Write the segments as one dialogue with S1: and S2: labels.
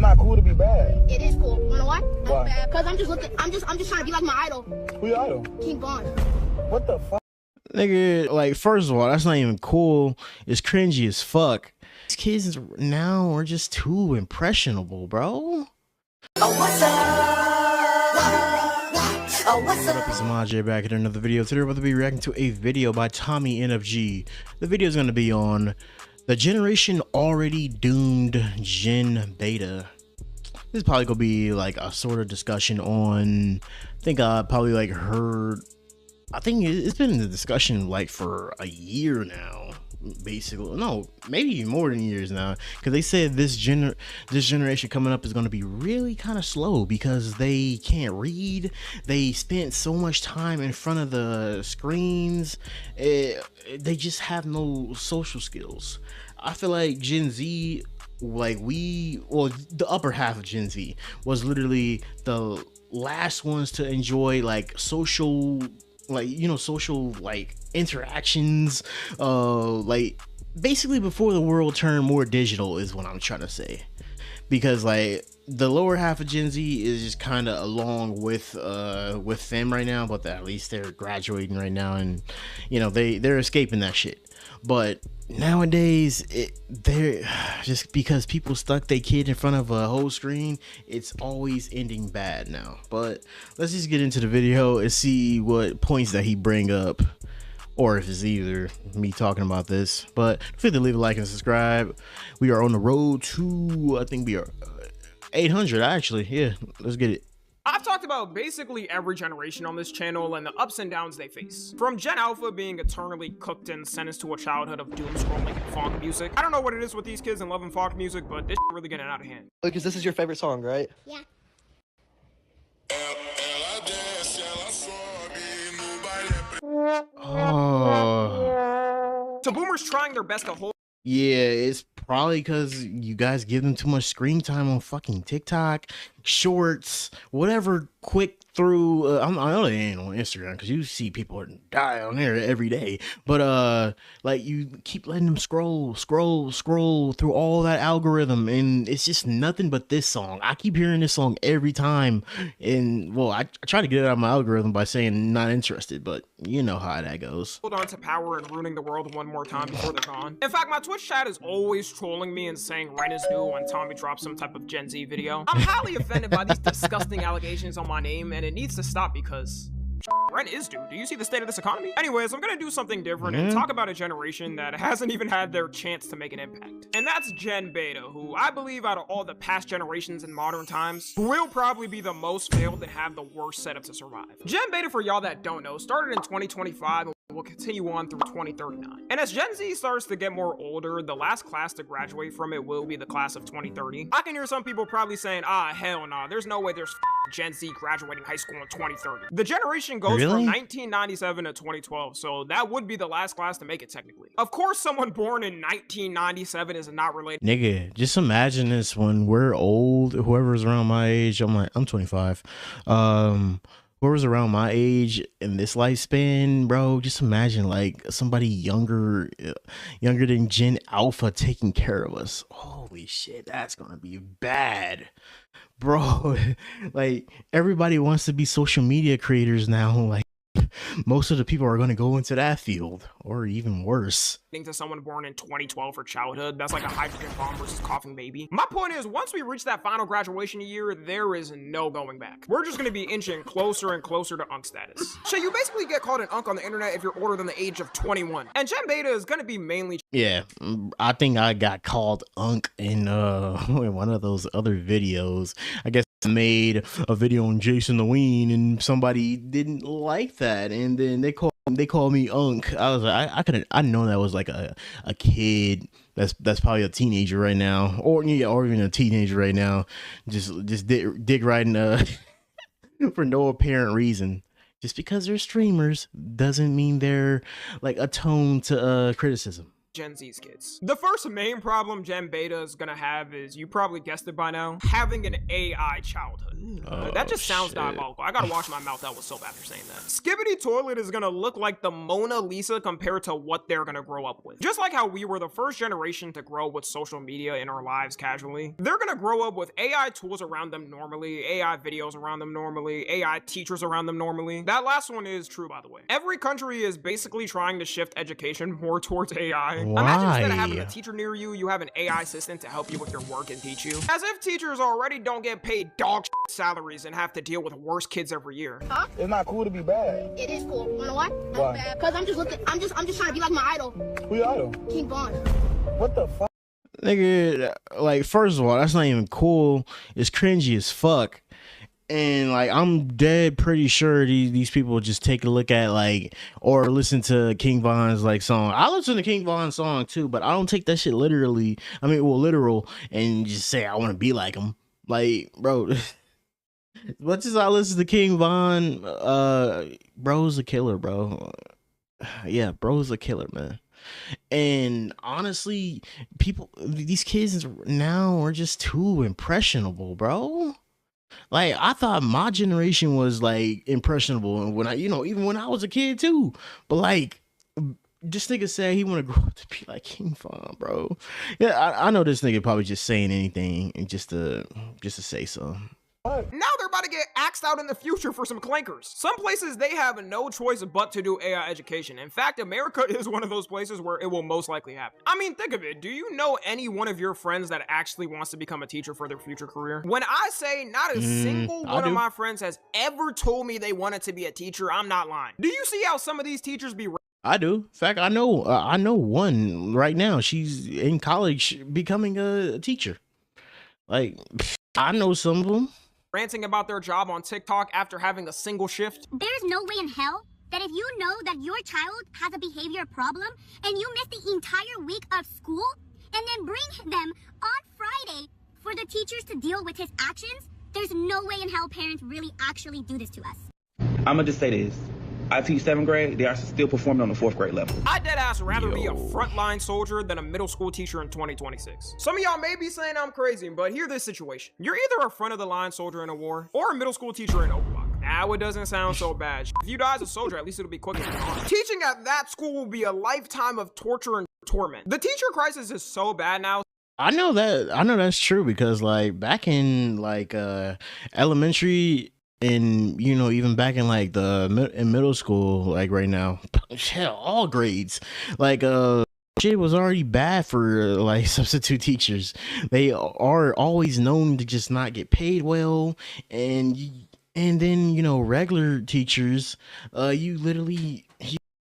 S1: not cool to be bad.
S2: It is cool. You know why?
S1: Why?
S2: I'm bad. Cause I'm just trying to be like my idol.
S1: Who your idol?
S2: King Von.
S1: What the fuck?
S3: Nigga, like, first of all, that's not even cool. It's cringy as fuck. These kids now are just too impressionable, bro.
S4: Oh, what's up? Oh, what's
S3: What
S4: up?
S3: up, it's Amaj back in another video. Today we're about to be reacting to a video by Tommy NFG. The video is going to be on the generation already doomed Gen Beta. This is probably going to be like a sort of discussion on, I think I probably like heard, I think it's been in the discussion like for a year now. Basically, no, maybe more than years now, because they said this generation coming up is going to be really kind of slow because they can't read. They spent so much time in front of the screens. They just have no social skills. I feel like Gen Z, like the upper half of Gen Z was literally the last ones to enjoy like social, like, you know, social like interactions, like basically before the world turned more digital is what I'm trying to say. Because like the lower half of Gen Z is just kind of along with them right now, but at least they're graduating right now, and you know they're escaping that shit. But nowadays they're just, because people stuck their kid in front of a whole screen, it's always ending bad now. But let's just get into the video and see what points that he bring up, or if it's either me talking about this. But don't forget to leave a like and subscribe. We are on the road to, I think we are 800 actually. Yeah, let's get it.
S5: I've talked about basically every generation on this channel and the ups and downs they face. From Gen Alpha being eternally cooked and sentenced to a childhood of doom scrolling and funk music. I don't know what it is with these kids and loving funk music, but this really getting out of hand.
S6: Because this is your favorite song, right?
S2: Yeah.
S3: Oh.
S5: So boomers trying their best to hold
S3: Yeah, it's probably because you guys give them too much screen time on fucking TikTok, shorts, whatever quick through. I know they ain't on Instagram because you see people die on there every day. But like you keep letting them scroll through all that algorithm, and it's just nothing but this song. I keep hearing this song every time, and well, I try to get it out of my algorithm by saying not interested, but you know how that goes.
S5: on to power and ruining the world one more time before they're gone. In fact, my Twitch chat is always trolling me and saying rent is due when Tommy drops some type of Gen Z video. I'm highly offended by these disgusting allegations on my name, and it needs to stop because rent is due. Do you see the state of this economy? Anyways, I'm gonna do something different and talk about a generation that hasn't even had their chance to make an impact. And that's Gen Beta, who I believe out of all the past generations in modern times, will probably be the most failed and have the worst setup to survive. Gen Beta, for y'all that don't know, started in 2025 and will continue on through 2039. And as Gen Z starts to get more older, the last class to graduate from it will be the class of 2030. I can hear some people probably saying, ah, hell nah, there's no way there's Gen Z graduating high school in 2030. The generation goes
S3: Really?
S5: from 1997 to 2012, so that would be the last class to make it technically. Of course, someone born in 1997 is not related.
S3: Nigga, just imagine this when we're old. Whoever's around my age, I'm 25. Whoever's around my age in this lifespan, bro, just imagine like somebody younger than Gen Alpha taking care of us. Holy shit, that's gonna be bad, bro. Like everybody wants to be social media creators now. Like most of the people are gonna go into that field, or even worse.
S5: To someone born in 2012 for childhood, that's like a hydrogen bomb versus coughing baby. My point is, once we reach that final graduation year, there is no going back. We're just gonna be inching closer and closer to Unk status. So you basically get called an Unk on the internet if you're older than the age of 21. And Gen Beta is gonna be mainly
S3: Yeah, I think I got called Unk in one of those other videos. I guess I made a video on Jason the Ween, and somebody didn't like that, and then they called me Unk. I was like, I know that was like a kid that's probably a teenager right now, or even a teenager right now, just dick riding for no apparent reason. Just because they're streamers doesn't mean they're like attuned to criticism.
S5: Gen Z's kids. The first main problem Gen Beta is gonna have is, you probably guessed it by now, having an AI childhood. That just sounds diabolical. I gotta wash my mouth out with soap after saying that. Skibidi Toilet is gonna look like the Mona Lisa compared to what they're gonna grow up with. Just like how we were the first generation to grow with social media in our lives casually, they're gonna grow up with AI tools around them normally, AI videos around them normally, AI teachers around them normally. That last one is true, by the way. Every country is basically trying to shift education more towards AI. Imagine instead of having a teacher near you, you have an AI assistant to help you with your work and teach you. As if teachers already don't get paid dog salaries and have to deal with worse kids every year.
S2: Huh?
S1: It's not cool to be bad.
S2: It is cool. You know why?
S1: Why?
S2: Because I'm just trying to be like my idol,
S1: Who your idol?
S2: King Von.
S1: What the fuck?
S3: Nigga, like, first of all, that's not even cool. It's cringy as fuck. And like, I'm dead pretty sure these people just take a look at, like, or listen to King Von's like song. I listen to King Von's song too, but I don't take that shit literally. I mean, well, literal, and just say I want to be like him. Like, bro, as much as I listen to King Von, bro's a killer, bro. Yeah, bro's a killer, man. And honestly, these kids now are just too impressionable, bro. Like, I thought my generation was like impressionable, and when I, even when I was a kid too. But like, this nigga said he want to grow up to be like King Von, bro. Yeah, I know this nigga probably just saying anything and just to say something.
S5: Now they're about to get axed out in the future for some clankers. Some places, they have no choice but to do AI education. In fact, America is one of those places where it will most likely happen. I mean, think of it. Do you know any one of your friends that actually wants to become a teacher for their future career? When I say not a single one of my friends has ever told me they wanted to be a teacher, I'm not lying. Do you see how some of these teachers be
S3: I do. In fact, I know one right now. She's in college becoming a teacher. Like, I know some of them.
S5: ranting about their job on TikTok after having a single shift?
S6: There's no way in hell that if you know that your child has a behavior problem and you miss the entire week of school and then bring them on Friday for the teachers to deal with his actions, there's no way in hell parents really actually do this to us.
S7: I'm gonna just say this. I teach 7th grade, they are still performing on the 4th grade level.
S5: I deadass rather be a frontline soldier than a middle school teacher in 2026. Some of y'all may be saying I'm crazy, but hear this situation. You're either a front of the line soldier in a war or a middle school teacher in Overwatch. Now it doesn't sound so bad. If you die as a soldier, at least it'll be quicker than honor. Teaching at that school will be a lifetime of torture and torment. The teacher crisis is so bad now.
S3: I know that's true because like back in like elementary and even back in like in middle school, like right now, hell, all grades, like shit was already bad for like substitute teachers. They are always known to just not get paid well, and then regular teachers, you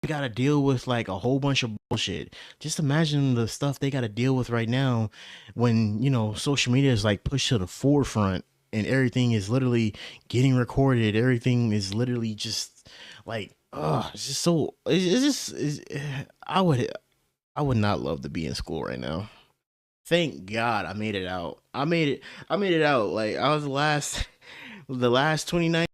S3: gotta deal with like a whole bunch of bullshit. Just imagine the stuff they gotta deal with right now when social media is like pushed to the forefront and everything is literally getting recorded. Everything is literally just like it's just so I would not love to be in school right now. Thank God I made it out. I made it out. Like I was the last 29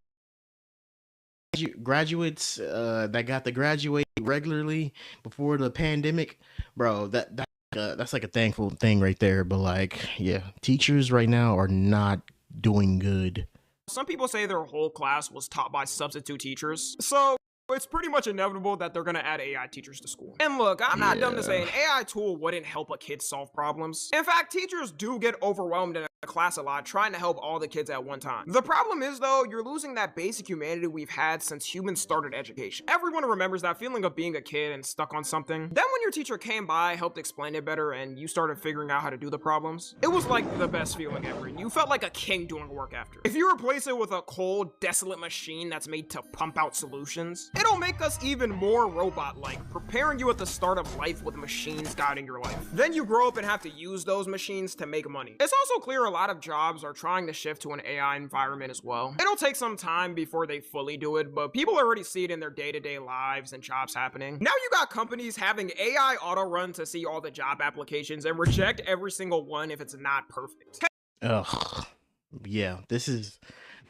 S3: graduates that got to graduate regularly before the pandemic, bro. That's like a thankful thing right there. But like, yeah, teachers right now are not doing good.
S5: Some people say their whole class was taught by substitute teachers, so it's pretty much inevitable that they're gonna add AI teachers to school. And look, I'm not dumb to say an AI tool wouldn't help a kid solve problems. In fact, teachers do get overwhelmed in a class a lot trying to help all the kids at one time. The problem is though, you're losing that basic humanity we've had since humans started education. Everyone remembers that feeling of being a kid and stuck on something. Then when your teacher came by, helped explain it better, and you started figuring out how to do the problems, it was like the best feeling ever. You felt like a king doing work after. If you replace it with a cold, desolate machine that's made to pump out solutions, it'll make us even more robot-like, preparing you at the start of life with machines guiding your life. Then you grow up and have to use those machines to make money. It's also clear a lot of jobs are trying to shift to an AI environment as well. It'll take some time before they fully do it, but people already see it in their day-to-day lives and jobs happening. Now you got companies having AI auto-run to see all the job applications and reject every single one if it's not perfect.
S3: Ugh. Yeah, this is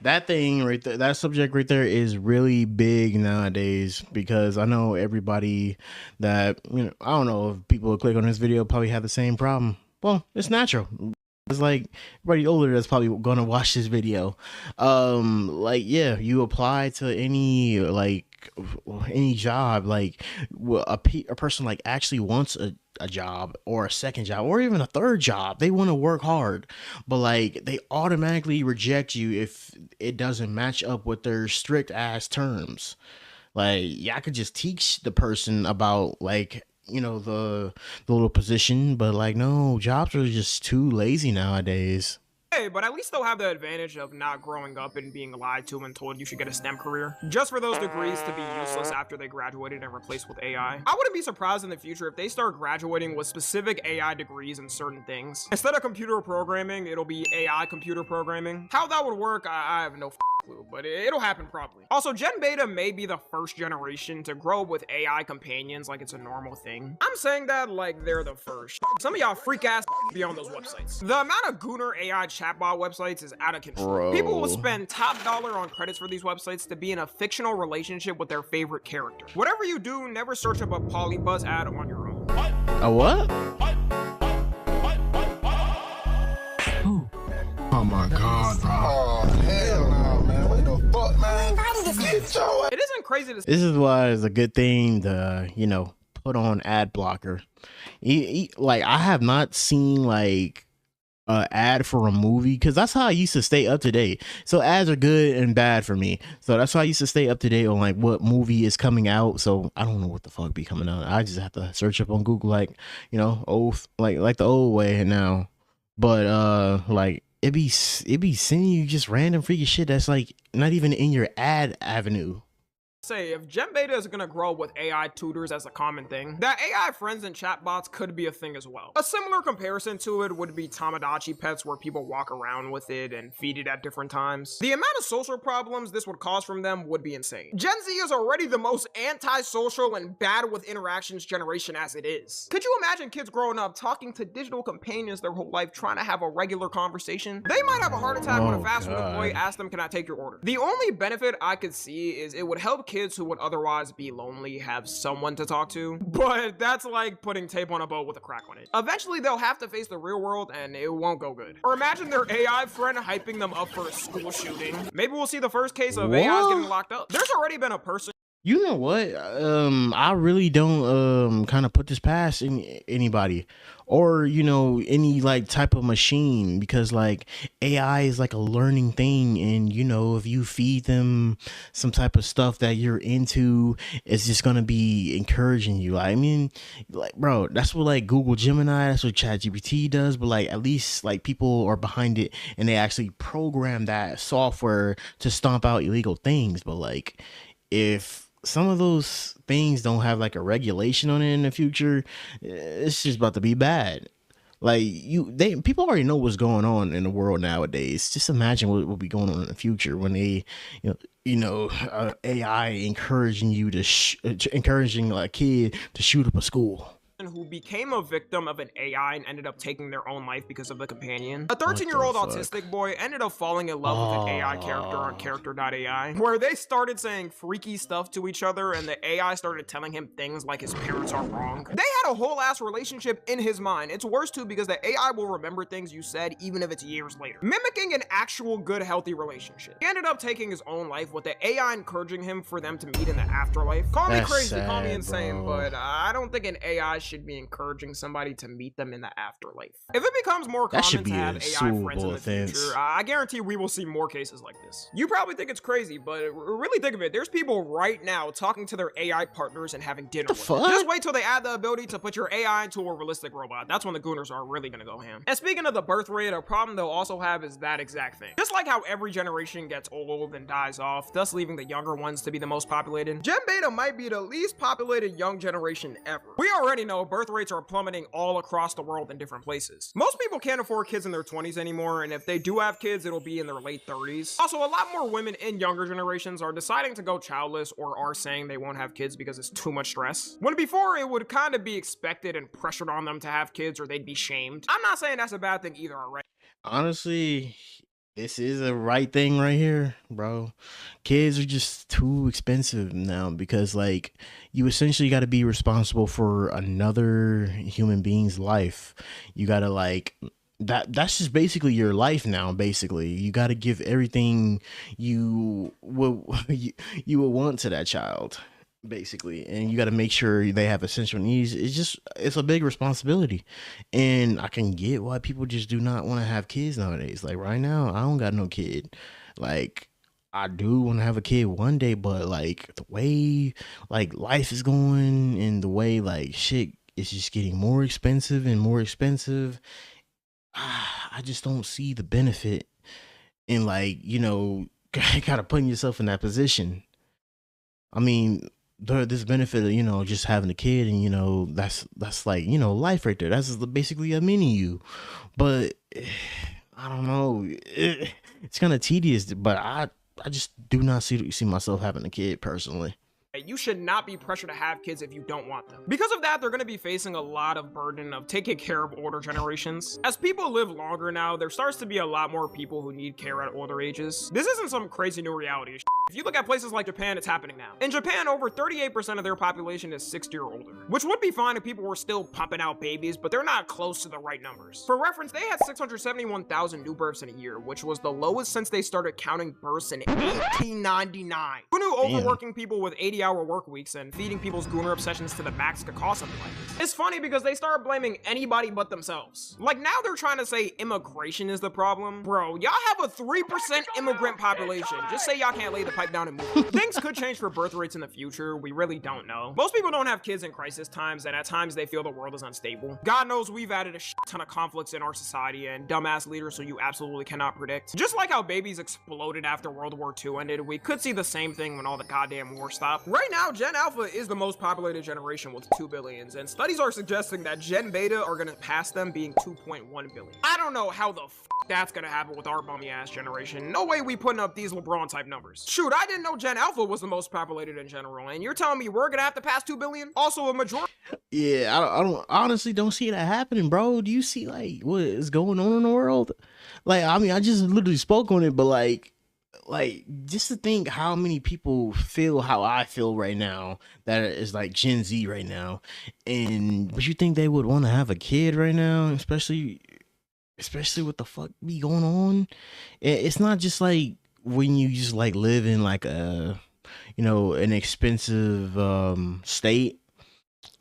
S3: that thing right there, that subject right there is really big nowadays, because I know everybody that, you know, I don't know if people who click on this video probably have the same problem. Well, it's natural. It's like everybody older that's probably gonna watch this video. Like, yeah, you apply to any job, like a person like actually wants a job or a second job or even a third job. They want to work hard, but like they automatically reject you if it doesn't match up with their strict ass terms. Like, yeah, I could just teach the person about, like, you know, the little position, but like, no, jobs are just too lazy nowadays.
S5: Hey, but at least they'll have the advantage of not growing up and being lied to and told you should get a STEM career, just for those degrees to be useless after they graduated and replaced with AI. I wouldn't be surprised in the future if they start graduating with specific AI degrees in certain things. Instead of computer programming, it'll be AI computer programming. How that would work, I have no clue, but it'll happen probably. Also, Gen Beta may be the first generation to grow up with AI companions like it's a normal thing. I'm saying that like they're the first. Some of y'all freak ass be on those websites. The amount of Gooner AI chatbot websites is out of control.
S3: Bro. People
S5: will spend top dollar on credits for these websites to be in a fictional relationship with their favorite character. Whatever you do, never search up a Polybuzz ad on your own.
S3: A what?
S1: Oh my god, bro. Oh, hell no, man. What the fuck, man? Get your
S5: It isn't crazy to
S3: This is why it's a good thing to, you know, put on ad blocker. Like, I have not seen like an ad for a movie, because that's how I used to stay up to date. So ads are good and bad for me. So that's how I used to stay up to date on like what movie is coming out. So I don't know what the fuck be coming out. I just have to search up on Google, like, you know, like the old way now. But like it be sending you just random freaky shit that's like not even in your ad avenue.
S5: say, if Gen Beta is gonna grow with AI tutors as a common thing, that AI friends and chatbots could be a thing as well. A similar comparison to it would be Tamagotchi pets, where people walk around with it and feed it at different times. The amount of social problems this would cause from them would be insane. Gen Z is already the most antisocial and bad with interactions generation as it is. Could you imagine kids growing up talking to digital companions their whole life, trying to have a regular conversation? They might have a heart attack when a fast food employee asks them, "Can I take your order?" The only benefit I could see is it would help kids who would otherwise be lonely have someone to talk to, but that's like putting tape on a boat with a crack on it. Eventually they'll have to face the real world and it won't go good. Or imagine their AI friend hyping them up for a school shooting. Maybe we'll see the first case of AIs getting locked up. There's already been a person.
S3: You know what? I really don't kind of put this past anybody, or you know, any like type of machine, because like AI is like a learning thing, and you know, if you feed them some type of stuff that you're into, it's just gonna be encouraging you. I mean, like, bro, that's what like Google Gemini, that's what ChatGPT does, but like at least like people are behind it and they actually program that software to stomp out illegal things. But like, if some of those things don't have like a regulation on it in the future, it's just about to be bad. Like people already know what's going on in the world nowadays. Just imagine what will be going on in the future when they, AI encouraging you to encouraging a kid to shoot up a school.
S5: Who became a victim of an AI and ended up taking their own life because of the companion. A 13-year-old autistic boy ended up falling in love with an AI character on character.ai, where they started saying freaky stuff to each other and the AI started telling him things like his parents are wrong. They had a whole ass relationship in his mind. It's worse too because the AI will remember things you said even if it's years later, mimicking an actual good healthy relationship. He ended up taking his own life with the AI encouraging him for them to meet in the afterlife. Call me crazy, call me insane, but I don't think an AI should be encouraging somebody to meet them in the afterlife. If it becomes more common to have AI friends in the future, I guarantee we will see more cases like this. You probably think it's crazy, but really think of it. There's people right now talking to their AI partners and having dinner with them. Just wait till they add the ability to put your AI into a realistic robot. That's when the Gooners are really gonna go ham. And speaking of the birth rate, a problem they'll also have is that exact thing. Just like how every generation gets old and dies off, thus leaving the younger ones to be the most populated, Gen Beta might be the least populated young generation ever. We already know birth rates are plummeting all across the world in different places. Most people can't afford kids in their 20s anymore, and if they do have kids, it'll be in their late 30s. Also, a lot more women in younger generations are deciding to go childless or are saying they won't have kids because it's too much stress. When before, it would kind of be expected and pressured on them to have kids or they'd be shamed. I'm not saying that's a bad thing either already.
S3: Honestly, this is a right thing right here, bro. Kids are just too expensive now because like you essentially got to be responsible for another human being's life. You got to like that's just basically your life now. Basically, you got to give everything you will you would want to that child, basically, and you got to make sure they have essential needs. It's a big responsibility, and I can get why people just do not want to have kids nowadays. Like right now, I don't got no kid. Like I do want to have a kid one day, but like the way like life is going and the way like shit is just getting more expensive and more expensive, I just don't see the benefit in like, you know, kind of putting yourself in that position. I mean, this benefit of, you know, just having a kid and, you know, that's like, you know, life right there. That's basically a mini you. But I don't know. It's kind of tedious, but I just do not see myself having a kid personally.
S5: You should not be pressured to have kids if you don't want them. Because of that, they're going to be facing a lot of burden of taking care of older generations. As people live longer now, there starts to be a lot more people who need care at older ages. This isn't some crazy new reality. If you look at places like Japan, it's happening now. In Japan, over 38% of their population is 60 or older, which would be fine if people were still pumping out babies, but they're not close to the right numbers. For reference, they had 671,000 new births in a year, which was the lowest since they started counting births in 1899. Who knew overworking people with 80-hour work weeks and feeding people's gooner obsessions to the max could cost something like this? It's funny because they started blaming anybody but themselves. Like now they're trying to say immigration is the problem. Bro, y'all have a 3% immigrant population. Just say y'all can't lay the pipe down and move. Things could change for birth rates in the future. We really don't know. Most people don't have kids in crisis times, and at times they feel the world is unstable. God knows we've added a shit ton of conflicts in our society and dumbass leaders who you absolutely cannot predict. Just like how babies exploded after World War II ended, we could see the same thing when all the goddamn war stopped. Right now, Gen Alpha is the most populated generation with 2 billions, and studies are suggesting that Gen Beta are gonna pass them being 2.1 billion. I don't know how the that's gonna happen with our bummy ass generation. No way we putting up these LeBron type numbers. Shoot, I didn't know Gen Alpha was the most populated in general, and you're telling me we're gonna have to pass 2 billion? Also a majority.
S3: Yeah, I honestly don't see that happening, bro. Do you see like what is going on in the world? Like, I mean, I just literally spoke on it, but like just to think how many people feel how I feel right now, that is like Gen Z right now, and but you think they would want to have a kid right now, especially what the fuck be going on? It's not just like when you just like live in like a, you know, an expensive state.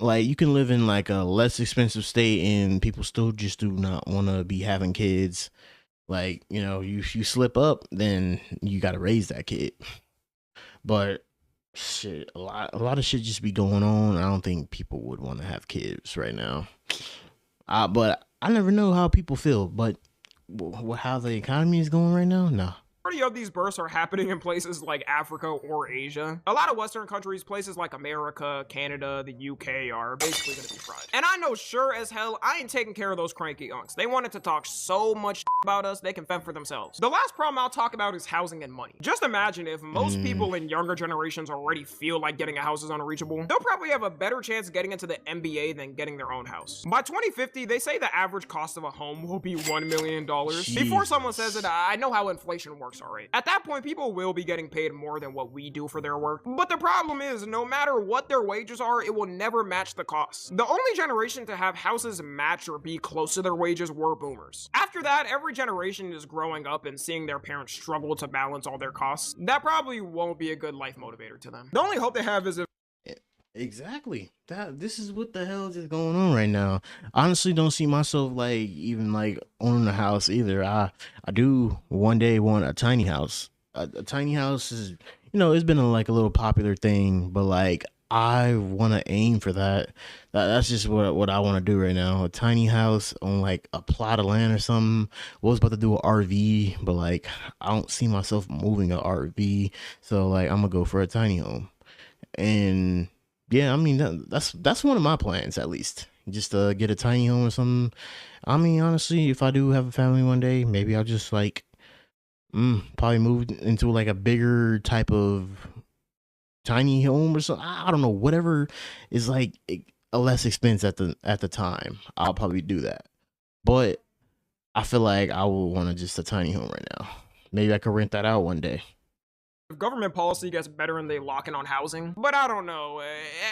S3: Like you can live in like a less expensive state and people still just do not want to be having kids. Like, you know, you slip up, then you got to raise that kid. But shit, a lot of shit just be going on. I don't think people would want to have kids right now. But I never know how people feel. But how the economy is going right now, no.
S5: Majority of these births are happening in places like Africa or Asia. A lot of Western countries, places like America, Canada, the UK are basically gonna be fried. And I know sure as hell I ain't taking care of those cranky unks. They wanted to talk so much about us, they can fend for themselves. The last problem I'll talk about is housing and money. Just imagine if most people in younger generations already feel like getting a house is unreachable. They'll probably have a better chance getting into the NBA than getting their own house. By 2050, they say the average cost of a home will be $1 million. Before someone says it, I know how inflation works. Alright. At that point, people will be getting paid more than what we do for their work. But the problem is, no matter what their wages are, it will never match the costs. The only generation to have houses match or be close to their wages were boomers. After that, every generation is growing up and seeing their parents struggle to balance all their costs. That probably won't be a good life motivator to them. The only hope they have is if
S3: Exactly. This is what the hell is going on right now. Honestly, don't see myself like even like owning a house either. I do one day want a tiny house. A tiny house is, you know, it's been a little popular thing, but like I want to aim for that. That's just what I want to do right now. A tiny house on like a plot of land or something. Was about to do an RV, but like I don't see myself moving an RV, so like I'm gonna go for a tiny home. And yeah, I mean, that's one of my plans, at least. Just to get a tiny home or something. I mean, honestly, if I do have a family one day, maybe I'll just like probably move into like a bigger type of tiny home or something. I don't know, whatever is like a less expense at the time. I'll probably do that. But I feel like I will want just a tiny home right now. maybe I could rent that out one day.
S5: If government policy gets better and they lock in on housing. But I don't know.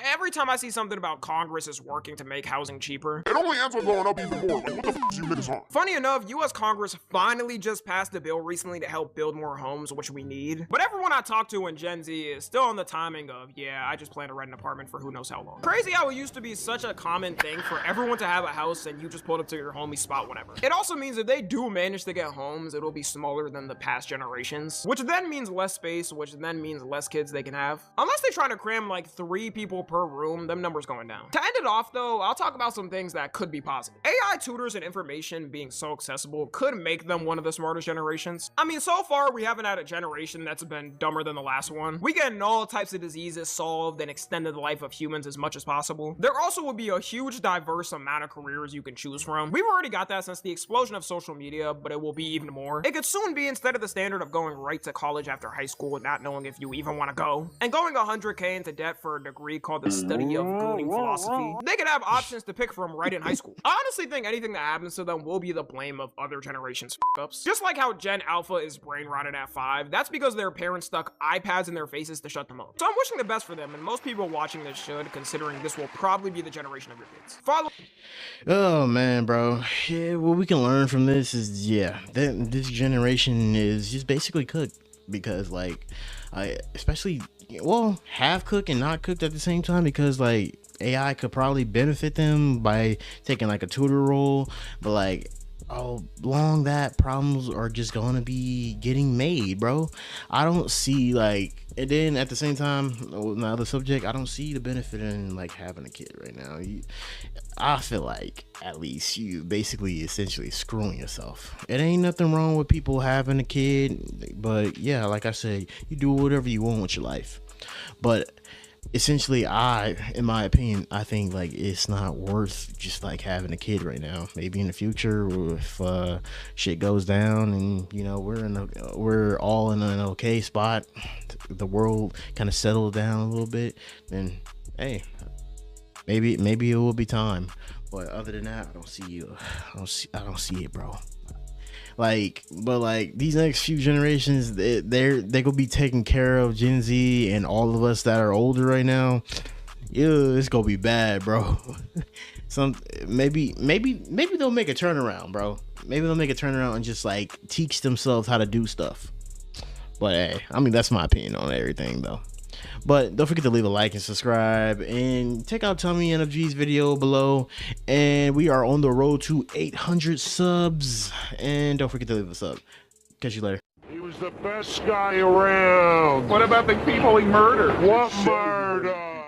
S5: Every time I see something about Congress is working to make housing cheaper.
S1: It only ends with blowing up even more. Like, what the f is you niggas on?
S5: Funny enough, US Congress finally just passed a bill recently to help build more homes, which we need. But everyone I talk to in Gen Z is still on the timing of, yeah, I just plan to rent an apartment for who knows how long. Crazy how it used to be such a common thing for everyone to have a house and you just pull up to your homie spot whenever. It also means if they do manage to get homes, it'll be smaller than the past generations, which then means less space, which then means less kids they can have. Unless they try to cram like 3 people per room, them numbers going down. To end it off though, I'll talk about some things that could be positive. AI tutors and information being so accessible could make them one of the smartest generations. I mean, so far we haven't had a generation that's been dumber than the last one. We getting all types of diseases solved and extended the life of humans as much as possible. There also would be a huge diverse amount of careers you can choose from. We've already got that since the explosion of social media, but it will be even more. It could soon be instead of the standard of going right to college after high school and not knowing if you even want to go, and going 100K into debt for a degree called the study of gooning philosophy. They could have options to pick from right in high school. I honestly think anything that happens to them will be the blame of other generations' f***ups. Just like how Gen Alpha is brain rotted at 5, that's because their parents stuck iPads in their faces to shut them up. So I'm wishing the best for them, and most people watching this should, considering this will probably be the generation of your kids. Follow.
S3: Oh man, bro. Yeah, what we can learn from this is, yeah, this generation is just basically cooked, because like, especially, well, half cooked and not cooked at the same time, because like AI could probably benefit them by taking like a tutor role, but like, oh, long that problems are just gonna be getting made, bro. I don't see like, and then at the same time, on the other subject, I don't see the benefit in like having a kid right now. I feel like at least you basically essentially screwing yourself. It ain't nothing wrong with people having a kid, but yeah, like I said, you do whatever you want with your life. But essentially, in my opinion, I think like it's not worth just like having a kid right now. Maybe in the future, if shit goes down and you know we're all in an okay spot, the world kind of settled down a little bit, then hey, maybe it will be time. But other than that, I don't see it, bro. Like, but like these next few generations, they're gonna be taking care of Gen Z and all of us that are older right now. Yeah, it's gonna be bad, bro. Maybe they'll make a turnaround, bro. Maybe they'll make a turnaround and just like teach themselves how to do stuff. But hey, I mean, that's my opinion on everything though. But don't forget to leave a like and subscribe, and check out Tommy NFG's video below. And we are on the road to 800 subs. And don't forget to leave a sub. Catch you later.
S1: He was the best guy around.
S8: What about the people he murdered?
S1: What murder?